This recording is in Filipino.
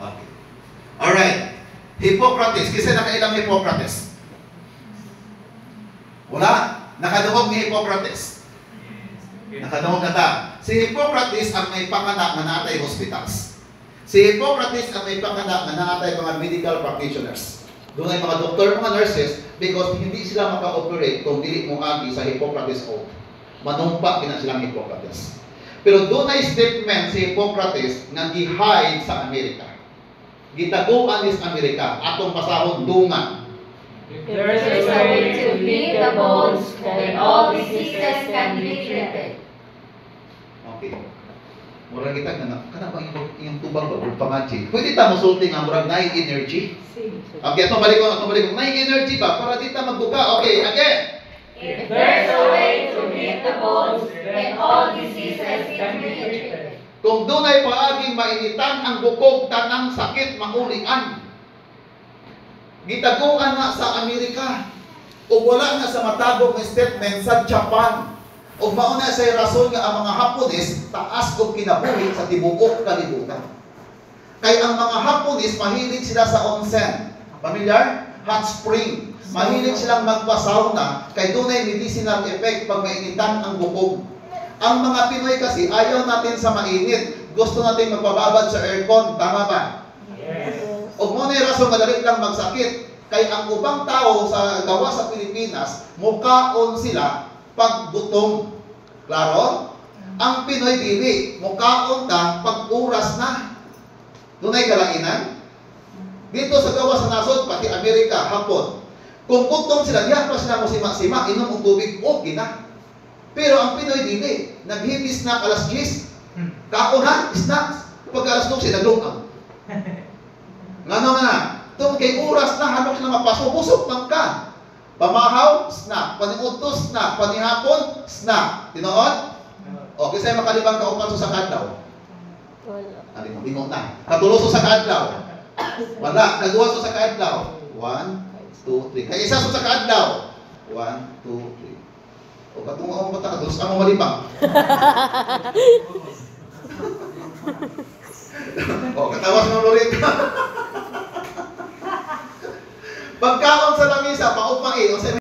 Okay. Alright. Hippocrates. Kasi nakailang Hippocrates? Wala. Nakadungog ni Hippocrates. Nakadungog na ta. Si Hippocrates ang may panganak na natay hospitals. Si Hippocrates ang may panganak na natay mga medical practitioners. Doon ay mga doktor, mga nurses, because hindi sila maka-operate kung dili mo agi sa Hippocrates oath. Manumpa kina silang Hippocrates. Pero doon ay statement si Hippocrates nga gi-hide sa Amerika. Gitaguan is Amerika. Atong pasahon dungan. There is a way to heal the bones, then all diseases can be treated. Okay. Murag kita kana ba yung tubang ba pangachi. Pwede ta mosulti nga murag naay energy. Okay, atong balik ko. Naay energy ba para di ta magbuka. Okay, again. If there's a way to heal the bones, then all diseases can be treated. Kung dunay paaging mainitan ang bukog, tanang sakit maulian. Gitaguan nga sa Amerika. O wala nga sa matagong statement sa Japan. O mauna sa rason nga ang mga Hapones taas o kinabuhi sa tibuok kalibutan. Kay ang mga Hapones mahilig sila sa onsen. Familiar? Hot spring. Mahilig silang magpa-sauna kay dunay medicinal effect pag mainitan ang bukog. Ang mga Pinoy kasi ayaw natin sa mainit. Gusto natin magpababad sa aircon. Tama ba? Yes. O muna yung rason madali lang magsakit. Kay ang ubang tao sa gawa sa Pilipinas, mukaon sila pag gutom. Klaro? Ang Pinoy dili, mukaon ka pag oras na. Dunay kalainan. Dito sa gawa sa nasod, pati Amerika, Hapon. Kung gutom sila, diyan pa sila mo sima-sima, inom ang tubig, okay na. Pero ang Pinoy dili, naghibis na alas 10, kaonan, snacks. Pag alas 12, naglungkang. Ngano na, itong kay oras na, hanok sila mapasok, busog pang ka. Pamahaw, snack. Paniutos, snack. Panihapon, snack. Tinoon? O, kasi makalibang ka upan sa kadlaw. Wala. Limot na. Katuloso sa kadlaw. Wala. Kagawa sa kadlaw. 1, 2, 3. Kaya isa sa kadlaw. 1, 2, 3. O, katungo ang mata. Katulos ka mo malibang. O, katawas ng lorita. Pagkaon sa lamisa, paupang